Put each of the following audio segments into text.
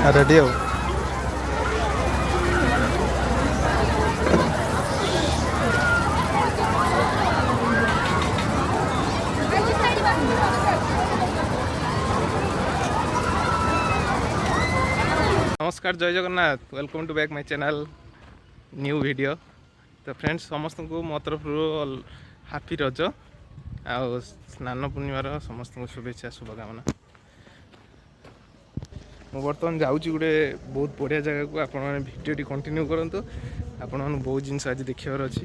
Ready हो नमस्कार जय Jagannath welcome to back my channel new video. तो फ्रेंड्स समस्त को मो तरफ हापी रज आ स्नान पूर्णिमार समस्त को शुभेच्छा शुभकामना। ମୁଁ ବର୍ତ୍ତମାନ ଯାଉଛି ଗୋଟେ ବହୁତ ବଢ଼ିଆ ଜାଗାକୁ। ଆପଣମାନେ ଭିଡ଼ିଓଟି କଣ୍ଟିନ୍ୟू କରନ୍ତୁ। ଆପଣମାନଙ୍କୁ ବହୁତ ଜିନିଷ ଆଜି ଦେଖିବାର ଅଛି।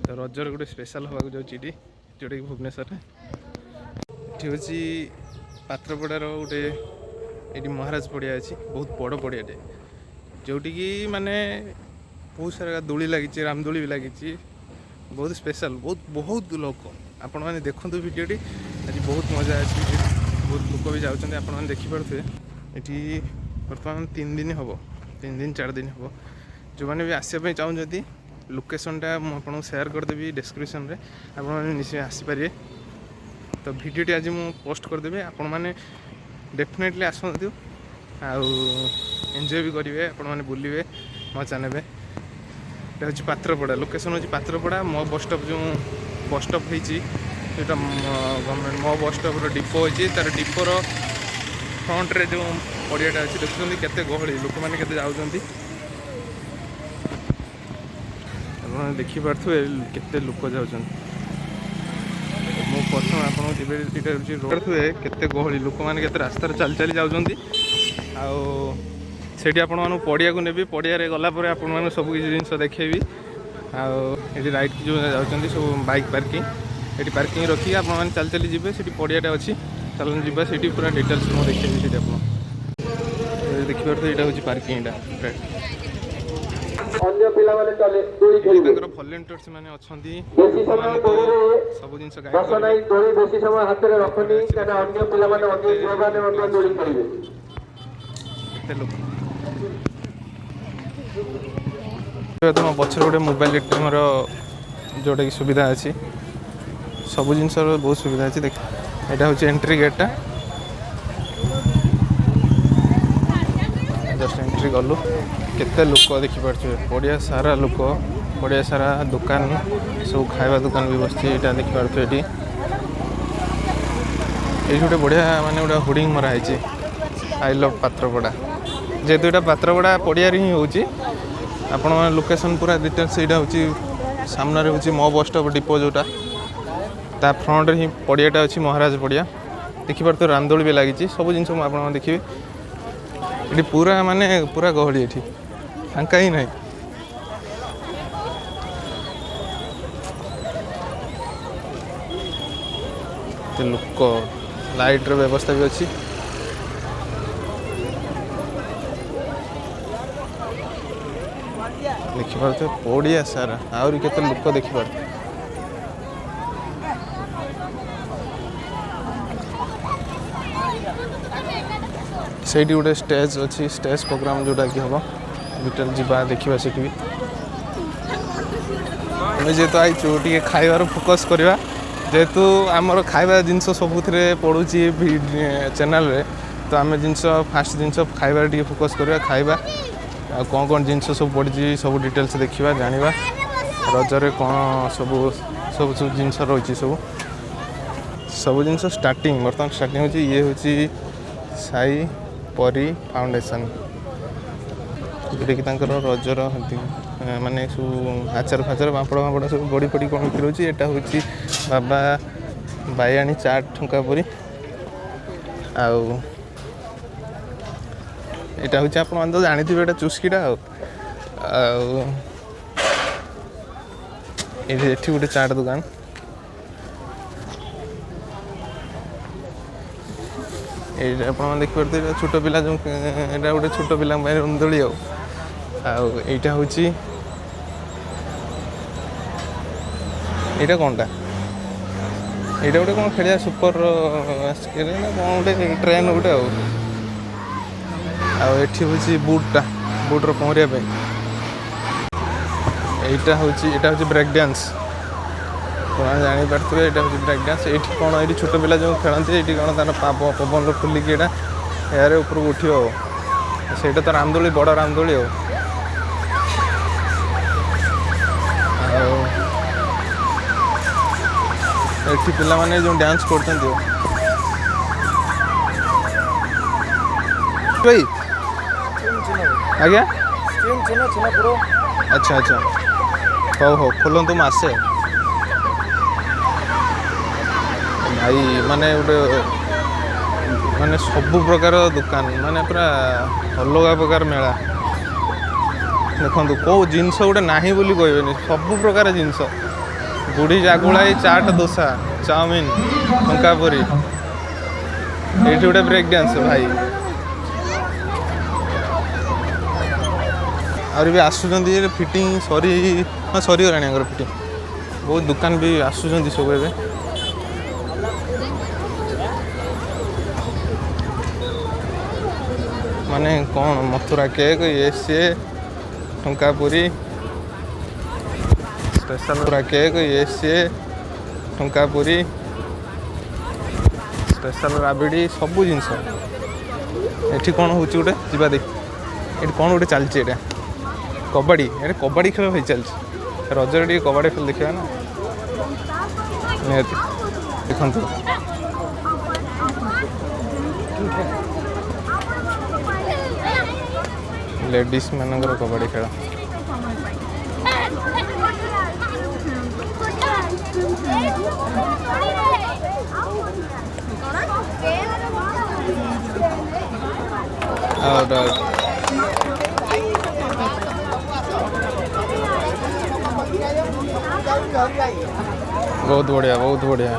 ତ ରଜରେ ଗୋଟେ ସ୍ପେଶାଲ୍ ହେବାକୁ ଯାଉଛି ଏଠି, ଯେଉଁଟାକି ଭୁବନେଶ୍ୱରରେ। ଏଠି ହେଉଛି ପାତ୍ରପଡ଼ାର ଗୋଟେ ଏଠି ମହାରାଜ ପଡ଼ିଆ ଅଛି, ବହୁତ ବଡ଼ ପଡ଼ିଆଟେ, ଯେଉଁଠିକି ମାନେ ବହୁତ ସାରା ଦୋଳି ଲାଗିଛି, ରାମଦୋଳି ବି ଲାଗିଛି, ବହୁତ ସ୍ପେଶାଲ୍, ବହୁତ ଲୋକ। ଆପଣମାନେ ଦେଖନ୍ତୁ ଭିଡ଼ିଓଟି, ଆଜି ବହୁତ ମଜା ଅଛି। ବହୁତ ଲୋକ ବି ଯାଉଛନ୍ତି, ଆପଣମାନେ ଦେଖିପାରୁଥିବେ। ଏଠି ବର୍ତ୍ତମାନ 3 ଦିନ ହେବ, 3 ଦିନ 4 ଦିନ ହେବ। ଯେଉଁମାନେ ବି ଆସିବା ପାଇଁ ଚାହୁଁଛନ୍ତି ଲୋକେସନ୍ଟା ମୁଁ ଆପଣଙ୍କୁ ସେୟାର କରିଦେବି ଡେସ୍କ୍ରିପ୍ସନ୍ରେ, ଆପଣମାନେ ନିଶ୍ଚୟ ଆସିପାରିବେ। ତ ଭିଡ଼ିଓଟି ଆଜି ମୁଁ ପୋଷ୍ଟ କରିଦେବି, ଆପଣମାନେ ଡେଫିନେଟଲି ଆସନ୍ତୁ ଆଉ ଏନ୍ଜୟ ବି କରିବେ, ଆପଣମାନେ ବୁଲିବେ, ମଜା ନେବେ। ଏଇଟା ହେଉଛି ପାତ୍ରପଡ଼ା, ଲୋକେସନ୍ ହେଉଛି ପାତ୍ରପଡ଼ା। ମୋ ବସ୍ ଷ୍ଟପ୍ ଯେଉଁ ବସ୍ ଷ୍ଟପ୍ ହେଇଛି, ଯେଉଁଟା ଗଭର୍ଣ୍ଣମେଣ୍ଟ ମୋ ବସ୍ ଷ୍ଟପ୍ର ଡିପୋ ଅଛି, ତା'ର ଡିପୋର ଫ୍ରଣ୍ଟରେ ଯେଉଁ ପଡ଼ିଆଟା ଅଛି, ଦେଖୁଛନ୍ତି କେତେ ଗହଳି, ଲୋକମାନେ କେତେ ଯାଉଛନ୍ତି। ଆପଣ ଦେଖିପାରୁଥିବେ କେତେ ଲୋକ ଯାଉଛନ୍ତି। ମୁଁ ପ୍ରଥମେ ଆପଣଙ୍କୁ ଯିବେ, ଏଇଟା ହେଉଛି ରୋଡ଼ ଥିବେ, କେତେ ଗହଳି, ଲୋକମାନେ କେତେ ରାସ୍ତାରେ ଚାଲି ଚାଲି ଯାଉଛନ୍ତି। ଆଉ ସେଇଠି ଆପଣମାନଙ୍କୁ ପଡ଼ିଆକୁ ନେବି, ପଡ଼ିଆରେ ଗଲା ପରେ ଆପଣମାନଙ୍କୁ ସବୁ କିଛି ଜିନିଷ ଦେଖେଇବି। ଆଉ ଏଠି ରାଇଟ୍କି ଯେଉଁ ଯାଉଛନ୍ତି ସବୁ ବାଇକ୍ ପାର୍କିଂ, ଏଠି ପାର୍କିଂ ରଖିକି ଆପଣମାନେ ଚାଲି ଚାଲି ଯିବେ। ସେଠି ପଡ଼ିଆଟା ଅଛି, ଚାଲନ୍ତୁ ଯିବା, ସେଇଠି ପୁରା ଡିଟେଲ୍ସ ମୁଁ ଦେଖେଇବି। ସେଇଠି ଆପଣ ଦେଖିପାରୁଥିବେ, ଏଇଟା ହେଉଛି ପାର୍କିଂଟା। अन्य पिलाମାନେ ଚଲେ ଦୋଳି ଏଠି ଖେଳିବେ। ତାଙ୍କର ଭଲେଣ୍ଟିୟର ସେମାନେ ଅଛନ୍ତି, ବେଶୀ ସମୟ ଲୋକମାନଙ୍କୁ ଦୋଳିରେ ସବୁ ଜିନିଷ ଗାଇଡ୍ ବସ କରିବେ। ନାହିଁ, ଦୋଳି ବେଶୀ ସମୟ ହାତରେ ବହୁତ ରଖନି, ବଢ଼ିଆ ଅଛି, କାରଣ ଅନ୍ୟ ଦେଖିପାରୁଥିବେ ପିଲାମାନେ, ଆପଣମାନେ ଅନ୍ୟ କେତେ ଝିଅମାନେ ଲୋକ ମଧ୍ୟ ଦୋଳି ଆସୁଛନ୍ତି, ଖେଳିବେ। କେତେ ଲୋକ। ତୁମ ପଛରେ ଗୋଟେ ମୋବାଇଲ ଏଟିଏମ୍ର ଯେଉଁଟାକି ସୁବିଧା ଅଛି, ସବୁ ଜିନିଷର ବହୁତ ସୁବିଧା ଅଛି। ଦେଖ, ଏଇଟା ହେଉଛି ଏଣ୍ଟ୍ରି ଗେଟ୍ଟା। ଜଷ୍ଟ ଏଣ୍ଟ୍ରି କଲୁ, କେତେ ଲୋକ ଦେଖିପାରୁଥିବେ, ପଡ଼ିଆ ସାରା ଲୋକ, ପଡ଼ିଆ ସାରା ଦୋକାନ, ସବୁ ଖାଇବା ଦୋକାନ ବି ବସିଛି। ଏଇଟା ଦେଖିପାରୁଥିବେ ଏଠି। ଏଇଠି ଗୋଟେ ବଢ଼ିଆ ମାନେ ଗୋଟେ ହୋର୍ଡ଼ିଂ ମରା ହେଇଛି, ଆଇ ଲଭ୍ ପାତ୍ରପଡ଼ା। ଯେହେତୁ ଏଇଟା ପାତ୍ରପଡ଼ା ପଡ଼ିଆରେ ହିଁ ହେଉଛି, ଆପଣମାନେ ଲୋକେସନ୍ ପୁରା ଡିଟେଲ୍ସ ଏଇଟା ହେଉଛି। ସାମ୍ନାରେ ହେଉଛି ମୋ ବସ୍ ଷ୍ଟପ୍ ଡିପୋ, ଯେଉଁଟା ତା ଫ୍ରଣ୍ଟରେ ହିଁ ପଡ଼ିଆଟା ଅଛି, ମହାରାଜ ପଡ଼ିଆ। ଦେଖିପାରୁଥିବେ ରାମଦୋଳି ବି ଲାଗିଛି, ସବୁ ଜିନିଷ ମୁଁ ଆପଣମାନେ ଦେଖିବି। ଏଠି ପୁରା ମାନେ ପୁରା ଗହଳି, ଏଠି ଫାଙ୍କା ହିଁ ନାହିଁ। ଏତେ ଲୋକ, ଲାଇଟ୍ର ବ୍ୟବସ୍ଥା ବି ଅଛି। ଦେଖିପାରୁଥିବେ ପଡ଼ିଆ ସାରା ଆହୁରି କେତେ ଲୋକ ଦେଖିପାରୁଥିବେ। ସେଇଠି ଗୋଟେ ଷ୍ଟେଜ୍ ଅଛି, ଷ୍ଟେଜ୍ ପ୍ରୋଗ୍ରାମ୍ ଯେଉଁଟାକି ହେବ, ଭିତରେ ଯିବା ଦେଖିବା। ସେଠି ବି ଆମେ ଯେହେତୁ ଆଇଛୁ ଟିକେ ଖାଇବାର ଫୋକସ୍ କରିବା, ଯେହେତୁ ଆମର ଖାଇବା ଜିନିଷ ସବୁଥିରେ ପଡ଼ୁଛି ଚ୍ୟାନେଲ୍ରେ, ତ ଆମେ ଫାଷ୍ଟ ଜିନିଷ ଖାଇବାରେ ଟିକେ ଫୋକସ୍ କରିବା। ଖାଇବା ଆଉ କ'ଣ ଜିନିଷ ସବୁ ପଡ଼ିଛି, ସବୁ ଡିଟେଲ୍ସ ଦେଖିବା, ଜାଣିବା। ରଜରେ କ'ଣ ସବୁ ଜିନିଷ ରହିଛି, ସବୁ ଜିନିଷ ଷ୍ଟାର୍ଟିଂ ବର୍ତ୍ତମାନ ଷ୍ଟାର୍ଟିଂ ହେଉଛି। ଇଏ ହେଉଛି ସାଇ ପରି ଫାଉଣ୍ଡେସନ୍, ଯେଉଁଟାକି ତାଙ୍କର ରଜର ମାନେ ସବୁ ଆଚାର ଫାଚାର, ପାମ୍ପଡ଼ ଫାମ୍ପଡ଼ ସବୁ ବଡ଼ି ଫଡ଼ି କ'ଣ ବିକ୍ରି ହେଉଛି। ଏଇଟା ହେଉଛି ବାବା ବାଇଆଣୀ ଚାଟ୍ ଠୁଙ୍କା ପୁରୀ। ଆଉ ଏଇଟା ହେଉଛି ଆପଣମାନେ ତ ଜାଣିଥିବେ, ଏଇଟା ଚୁସ୍କିଟା। ଆଉ ଏଠି ଗୋଟେ ଚାଟ୍ ଦୋକାନ। ଏଇଟା ଆପଣମାନେ ଦେଖିପାରୁଥିବେ, ଛୋଟ ପିଲା ଯେଉଁ, ଏଇଟା ଗୋଟେ ଛୋଟ ପିଲାଙ୍କ ପାଇଁ ରାମଦୋଳି। ଆଉ ଏଇଟା ହେଉଛି, ଏଇଟା କ'ଣଟା, ଏଇଟା ଗୋଟେ କ'ଣ ଖେଳିବା ସୁପର ନା କ'ଣ ଗୋଟେ ଟ୍ରେନ୍ ଗୋଟେ। ଆଉ ଏଠି ହେଉଛି ବୁଟ୍ର ପହଁରିବା ପାଇଁ। ଏଇଟା ହେଉଛି ବ୍ରେକ୍ ଡ୍ୟାନ୍ସ। ଆପଣ ଜାଣିପାରୁଥିବେ, ଏଇଟା ହେଉଛି ବ୍ରେକ୍ ଡ୍ୟାନ୍ସ। ଏଇଠି କ'ଣ, ଏଇଠି ଛୋଟ ପିଲା ଯେଉଁ ଖେଳନ୍ତି, ଏଇଠି କ'ଣ ତା'ର ପବନର ଫୁଲିକି ଏଇଟା ଏୟାରେ ଉପରକୁ ଉଠିବ। ସେଇଟା ତ ରାମଦୋଳି, ବଡ଼ ରାମଦୋଳି ଆଉ ଏଠି ପିଲାମାନେ ଯେଉଁ ଡ୍ୟାନ୍ସ କରୁଛନ୍ତି ଭାଇ ଆଜ୍ଞା ଆଚ୍ଛା ଆଚ୍ଛା ହଉ ହଉ ଖୋଲନ୍ତୁ ମୁଁ ଆସେ ଭାଇ ମାନେ ଗୋଟେ ମାନେ ସବୁ ପ୍ରକାର ଦୋକାନ ମାନେ ପୁରା ଅଲଗା ପ୍ରକାର ମେଳା ଦେଖନ୍ତୁ କେଉଁ ଜିନିଷ ଗୋଟେ ନାହିଁ ବୋଲି କହିବେନି ସବୁ ପ୍ରକାର ଜିନିଷ ବୁଢ଼ୀ ଜାଗୁଳାଇ ଚାଟ ଦୋସା ଚାଉମିନ ଟଙ୍କା ପୁରୀ ଏଇଠି ଗୋଟେ ବ୍ରେକ୍ ଡ୍ୟାନ୍ସ ଭାଇ ଆହୁରି ବି ଆସୁଛନ୍ତି ଫିଟିଂ ସରିଗଲାଣି ଆଙ୍କର ଫିଟିଂ ବହୁତ ଦୋକାନ ବି ଆସୁଛନ୍ତି ସବୁ ଏବେ ମାନେ କ'ଣ ମଥୁରା କେକ୍ ଇଏ ସିଏ ଟଙ୍କା ପୁରୀ ସ୍ପେଶାଲ ମଥୁରା କେକ୍ ଇଏ ସିଏ ଟଙ୍କା ପୁରୀ ସ୍ପେଶାଲ ରାବିଡ଼ି ସବୁ ଜିନିଷ ଏଠି କ'ଣ ହେଉଛି ଗୋଟେ ଯିବା ଦେଖି ଏଠି କ'ଣ ଗୋଟେ ଚାଲିଛି ଏଇଟା କବାଡ଼ି ଏଠି କବାଡ଼ି ଖେଳ ହେଇ ଚାଲିଛି ରଜରେ ଟିକେ କବାଡ଼ି ଖେଳ ଦେଖିବା ନା ନିହାତି ଦେଖନ୍ତୁ ଲେଡ଼ିଜ୍ ମାନଙ୍କର କବାଡ଼ି ଖେଳ बहुत बढ़िया बहुत बढ़िया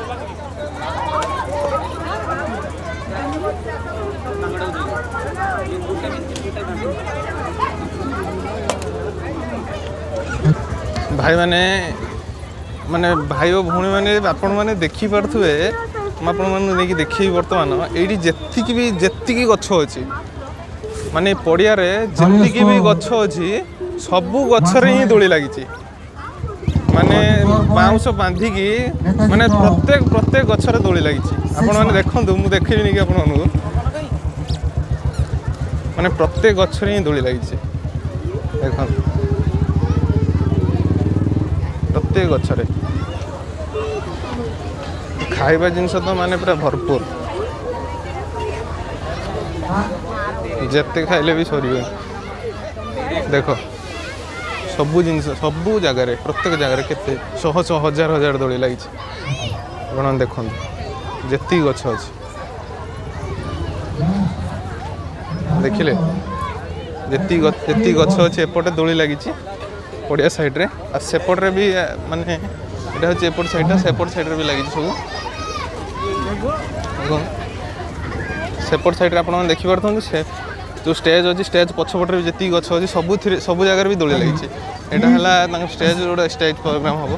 भाई माने माने भाई और भौणी मैंने आपण मैंने देखी पारे मुझे देखी बर्तमान ये जी गछ अच्छी माने पड़िया जी भी गछ अच्छी सबू गछरे ही दोली लगी माने बाउंश बांधिकी माने प्रत्येक गछरे दोली लगी आपण मैंने देखूँ मुझे देखी कि आपण माने प्रत्येक गछरे ही दोली लगी देख प्रत्येक गछरे खाइबा जिनस तो माने पूरा भरपूर जेते खाइले भी सर देख सबू जिनस सबू जगार प्रत्येक जगार केते शह शह हजार हजार दोली लगी आप देखो जी गछ अच्छी देखिले जी गछ अच्छे एपटे दोली लगी पड़िया साइड रे आ सेपटे भी माने एटा होचे एपट साइड सेपट साइड रे भी लगी सब सेपट साइड रे आपण देखि पारथन से जो स्टेज अच्छी स्टेज पछपटे भी जी गछ अच्छी सब जगह भी दोली लगी एटा हला स्टेज गोटे स्टेज प्रोग्राम हम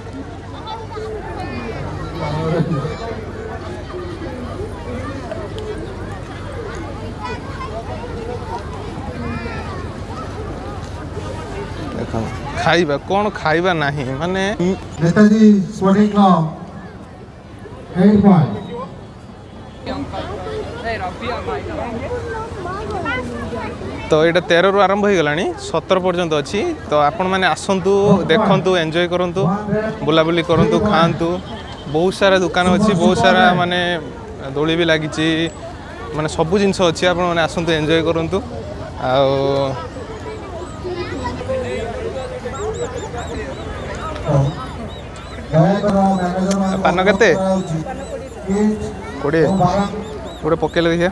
खाइबा कौन खाइबा नहीं माने नेताजी स्पोर्टिंग क्लब 8 पॉइंट तो ये 13 रु आरंभ हो गला 17 पर्यंत अच्छी तो आपण मैंने आसतु देखु एंजॉय करंतु बुलाबुली करंतु खातु बहुत सारा दुकान अच्छी बहुत सारा माने दोली भी लगी माने सबू जिनस अच्छी आपण मैंने आसतु एंजॉय करंतु आ पान केते 20 गोटे पकेले देखिए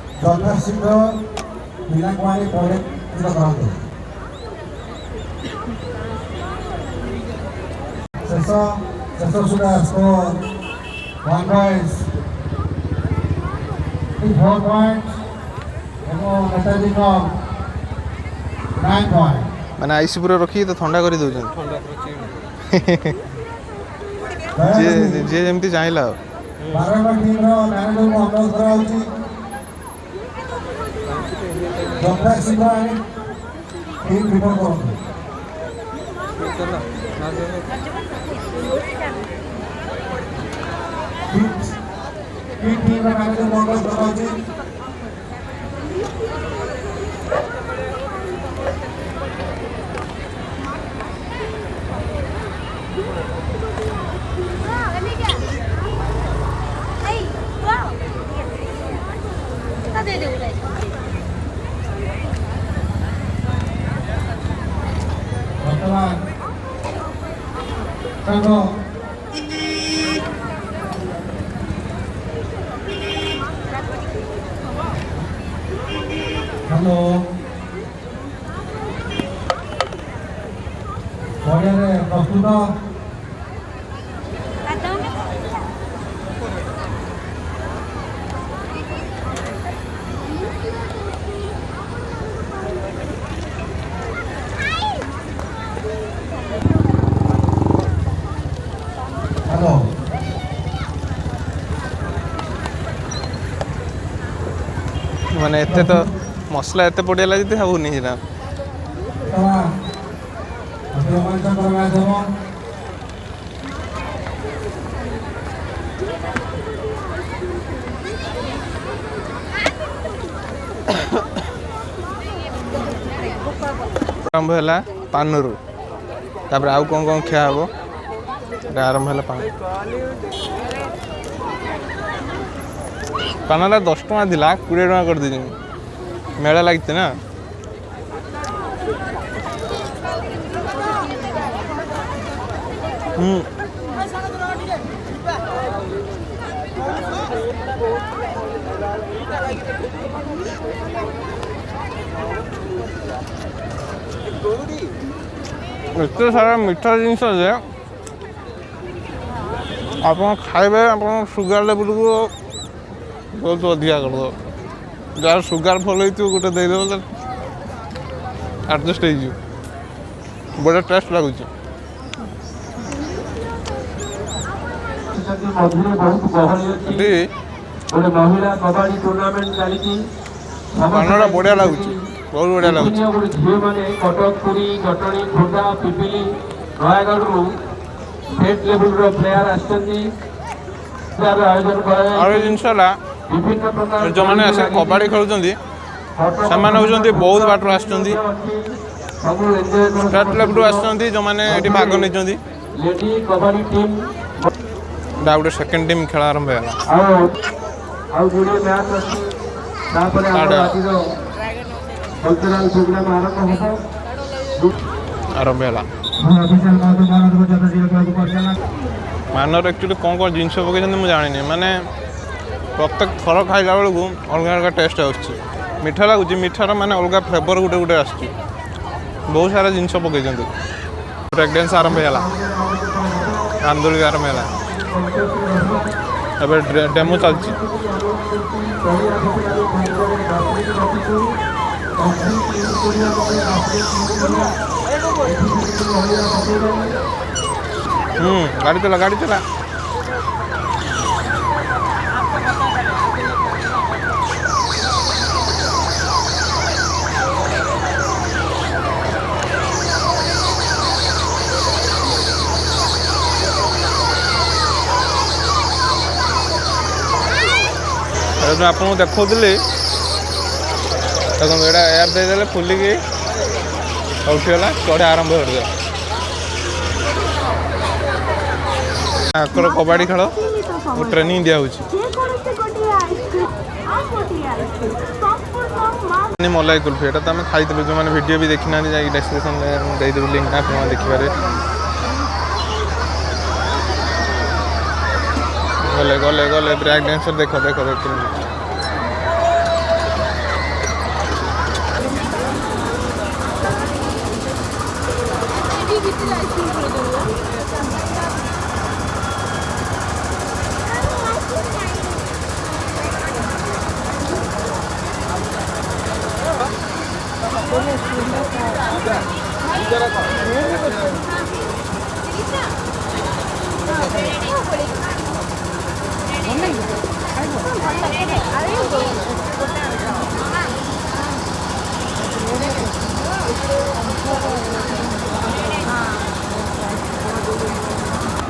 मैंने आईसी पूरा रखी तो ठंडा कर जी जमी चाहिए Tango. Hello. Bodiare ପ୍ରସ୍ତୁତ Hello. ମାନେ ଏତେ ତ ମସଲା ଏତେ ପଡ଼ିଗଲା ଯଦି ହେଉନି ସେଟା ରୋମାଞ୍ଚକର ମ୍ୟାଚ୍ ହେବ ଆରମ୍ଭ ହେଲା ପାନରୁ ତାପରେ ଆଉ କ'ଣ କ'ଣ ଖିଆ ହେବ এটা ଆରମ୍ଭ ହେଲା ପାନ ପାନଟା 10 ଟଙ୍କା ଥିଲା 20 ଟଙ୍କା କରିଦେଇଛନ୍ତି ମେଳା ଲାଗିଛି ନା ଏତେ ସାରା ମିଠା ଜିନିଷ ଯେ ଆପଣ ଖାଇବେ ଆପଣ ସୁଗାର ଲେବୁଲକୁ ବହୁତ ଅଧିକା କରିଦେବ ଯାହାର ସୁଗାର ଫଲ୍ ହେଇଥିବ ଗୋଟେ ଦେଇଦେବ ଆଡ଼ଜଷ୍ଟ ହେଇଯିବ ବଢ଼ିଆ ଟେଷ୍ଟ ଲାଗୁଛି ଏଠି ପାନଟା ବଢ଼ିଆ ଲାଗୁଛି ବହୁତ ବଢ଼ିଆ ଲାଗୁଛି ଝିଅମାନେ କଟକ ପୁରୀ ଜଟଣୀ ଖୋର୍ଦ୍ଧା ପିପିଲି ନୟାଗଡ଼ରୁ ଷ୍ଟେଟ୍ ଲେବୁଲର ପ୍ଲେୟାର ଆସିଛନ୍ତି ଆୟୋଜନ କରାଯାଇଛି ଆଉ ଏ ଜିନିଷ ହେଲା ବିଭିନ୍ନ ପ୍ରକାର ଯେଉଁମାନେ ଆସି କବାଡ଼ି ଖେଳୁଛନ୍ତି ସେମାନେ ହେଉଛନ୍ତି ବହୁତ ବାଟରୁ ଆସିଛନ୍ତି ସବୁ ଏନ୍ଜୟ ଷ୍ଟେଟ୍ ଲେବୁଲରୁ ଆସିଛନ୍ତି ଯେଉଁମାନେ ଏଠି ଭାଗ ନେଇଛନ୍ତି ଲେଡି କବାଡି ଟିମ୍ ଏଇଟା ଗୋଟେ ସେକେଣ୍ଡ ଟିମ୍ ଖେଳ ଆରମ୍ଭ ହେଲା ଆଉ ଗୁଡ଼ିଏ ମ୍ୟାଚ୍ ଅଛି ତାପରେ ଆମର ଆଜିର କଲଚରାଲ ପ୍ରୋଗ୍ରାମ ଆରମ୍ଭ ହେବ ଆରମ୍ଭ ହେଲା ମାନର ଆକ୍ଚୁଆଲି କ'ଣ କ'ଣ ଜିନିଷ ପକାଇଛନ୍ତି ମୁଁ ଜାଣିନି ମାନେ ପ୍ରତ୍ୟେକ ଥର ଖାଇଲା ବେଳକୁ ଅଲଗା ଅଲଗା ଟେଷ୍ଟ ଆସୁଛି ମିଠା ଲାଗୁଛି ମିଠାର ମାନେ ଅଲଗା ଫ୍ଲେଭର ଗୋଟେ ଗୋଟେ ଆସୁଛି ବହୁତ ସାରା ଜିନିଷ ପକାଇଛନ୍ତି ବ୍ରେକ୍ ଡ୍ୟାନ୍ସ ଆରମ୍ଭ ହେଲା ଆନ୍ଦୋଳିକ ଆରମ୍ଭ ହେଲା ଏବେ ଡେମୋ ଚାଲିଛି ଗାଡ଼ି ଚଲା ଗାଡ଼ି ଚଲା ଆପଣଙ୍କୁ ଦେଖାଉଥିଲି ଦେଖନ୍ତୁ ଏଇଟା ଏୟାର ଦେଇଦେଲେ ଫୁଲିକି ଉଠିଗଲା ଚଢ଼ା ଆରମ୍ଭ କରିଦେଲା ଆଙ୍କର କବାଡ଼ି ଖେଳ ଟ୍ରେନିଂ ଦିଆହେଉଛି ମଲାଇ କୁଲ୍ଫି ଏଇଟା ତ ଆମେ ଖାଇଥିଲୁ ଯେଉଁମାନେ ଭିଡ଼ିଓ ବି ଦେଖିନାହାନ୍ତି ଯାଇକି ଡେସ୍କ୍ରିପସନ୍ରେ ଦେଇଦେବି ଲିଙ୍କ୍ ଆପଣ ଦେଖିପାରିବେ ଗଲେ ଗଲେ ଗଲେ ବ୍ରେକ୍ ଡ୍ୟାନ୍ସର ଦେଖ ଦେଖ ଦେଖ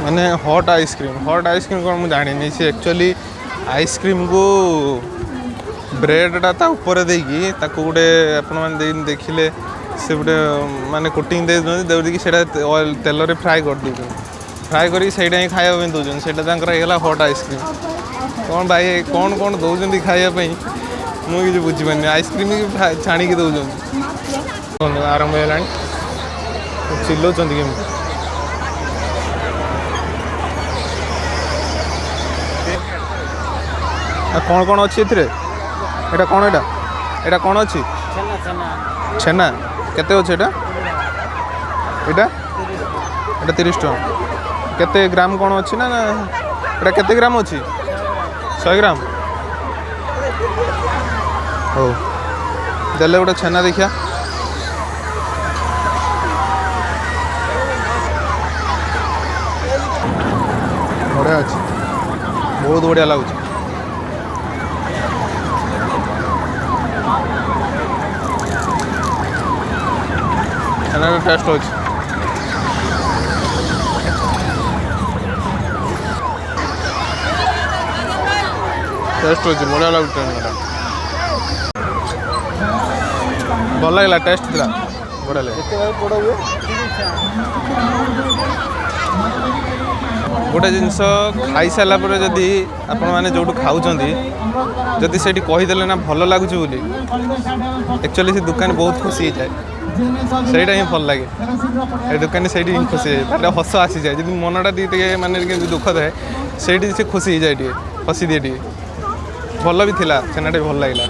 मैंने हॉट आइसक्रीम कौन मुझे जानी सी एक्चुअली आइसक्रीम को ब्रेडटा ता ऊपर देकी ताको गोटे आपण देखिले से गोटे माने कोटिंग दे कि ऑयल तेल रे फ्राई कर दे फ्राई करी सेटा ही खाया पे दौरान सेटा तांकर हॉट आइसक्रीम कौन भाई कौन कौन दौरान खायापी मुझे बुझीपारे आइसक्रीम छाणी दौरान आरंभ है चिल्लाउं केमी कौन कौन अच्छी एथिरे एटा कौन एटा कौन अच्छी छेना केते अच्छे एटा एटा एटा 30 टका केते ग्राम कौन अच्छी ना एटा केते ग्राम अच्छी 100 ग्राम हो देले गोटे छेना देखिया बढ़िया अच्छी बहुत बढ़िया लगुच छेना टेस्ट अच्छी टेस्ट अच्छी बढ़िया लगुच भल लगे टेस्ट थी बढ़िया लगे गोटे जिनस खाई सारा पर जदि आपण मैंने जो खाऊँ जदि से कहीदेले ना भल लगुच बोली एक्चुअली से दुकान बहुत खुशी हो जाए सहीटा ही भल लगे दुकान से खुशी है हस आसी जाए जब मनटा टे मानने दुख थाए से खुशी हो जाए हसी दिए टे भल भी थिला छेनाटे भल लगे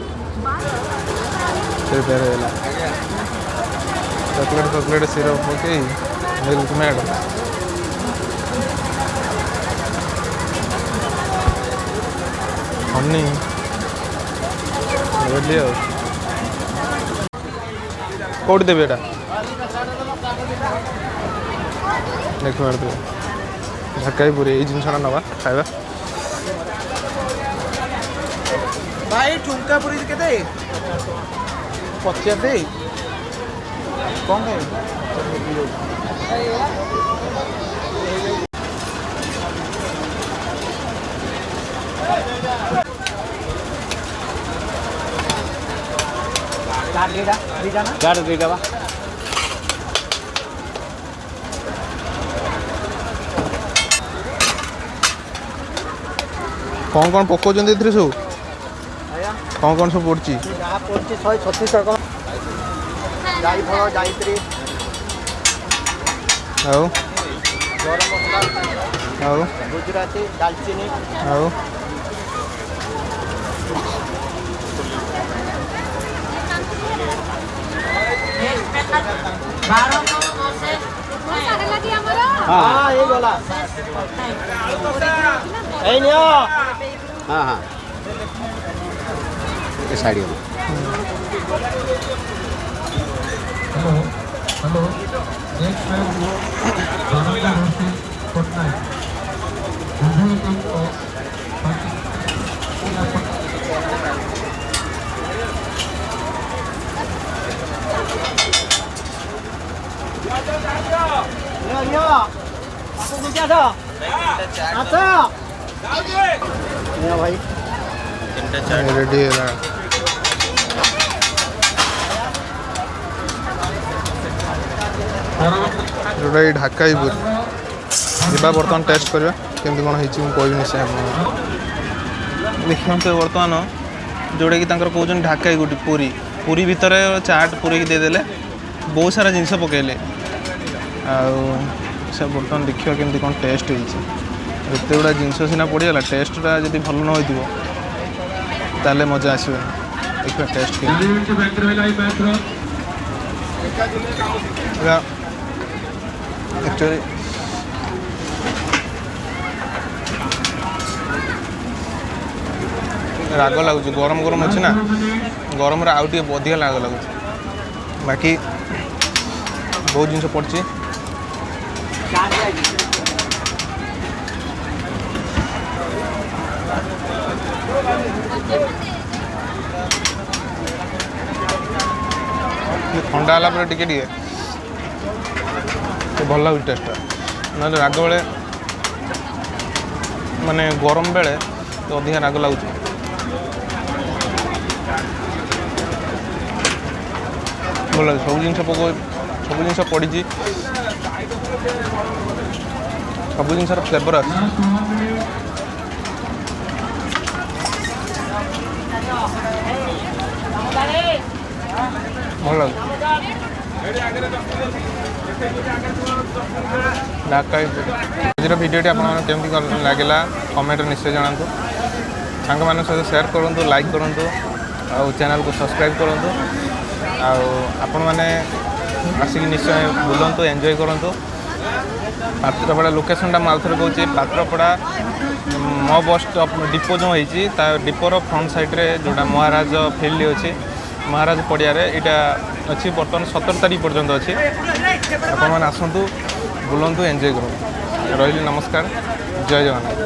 चॉकलेट चॉकलेट सिरप पकई मिल्क मेड हनी कौट देवे एटा देख ढाकाई पूरी ये जिनसा नवा खाଇବା भाई ठुमका पूरी केते 50 दे कौन है गाड़ देगा बा कौन कौन पकाउछन एथरे सब कौन कौन सब पड़ची जहाँ पड़ची 136 टका जाई फल जाईत्री आओ गरम मसला आओ गुजराती दालचीनी आओ हाँ ये बोला नियो हाँ हाँ ये sari hello hello next time बारंदा रोटी पटनायक भाई रेडी है जोटा ये ढाकाई पूरी जा बर्तमान टेस्ट करवा केमती कौन होती मुझे निश्चय देखिए तो बर्तमान जोटा कि कौन ढाकाई गोटी पूरी पूरी भितर चाट पूरी देदेले बहुत सारा जिनस पकड़े से बर्तमान देखिए केमती कौन टेस्ट होते गुड़ा जिनस सीना पड़गला टेस्टा जब भल न हो ताले मजा आसो देखिए टेस्ट एक्चुअली राग लगुच गरम गरम अच्छे ना गरम आउ टे अधिक राग लगुच बाकी बहुत जिन पड़ी ठंडा है टे भल लगे टेस्टा ना राग बेले माने गरम बेले तो अधिक राग लगुच भल लगे सब जिन सब जिन पड़ी सब जिन फ्लेवर आस भल लगे आज भिडियोटी आपको केमती लगे कमेंट निश्चय जनातु ସାଙ୍ଗମାନଙ୍କ ସହିତ ସେୟାର କରନ୍ତୁ, ଲାଇକ୍ କରନ୍ତୁ ଆଉ ଚ୍ୟାନେଲକୁ ସବସ୍କ୍ରାଇବ୍ କରନ୍ତୁ। ଆଉ ଆପଣମାନେ ଆସିକି ନିଶ୍ଚୟ ବୁଲନ୍ତୁ, ଏନ୍ଜୟ କରନ୍ତୁ। ପାତ୍ରପଡ଼ା ଲୋକେସନଟା ମୁଁ ଆଉଥରେ କହୁଛି, ପାତ୍ରପଡ଼ା ମୋ ବସ୍ ଷ୍ଟପ୍ ଡିପୋ ଯେଉଁ ହେଇଛି ତା ଡିପୋର ଫ୍ରଣ୍ଟ ସାଇଡ଼୍ରେ ଯେଉଁଟା ମହାରାଜ ଫିଲ୍ଡ ଅଛି, ମହାରାଜ ପଡ଼ିଆରେ ଏଇଟା ଅଛି। ବର୍ତ୍ତମାନ 17 ତାରିଖ ପର୍ଯ୍ୟନ୍ତ ଅଛି। ଆପଣମାନେ ଆସନ୍ତୁ, ବୁଲନ୍ତୁ, ଏନ୍ଜୟ କରନ୍ତୁ। ରହିଲି, ନମସ୍କାର, ଜୟ ଜଗନ୍ନାଥ।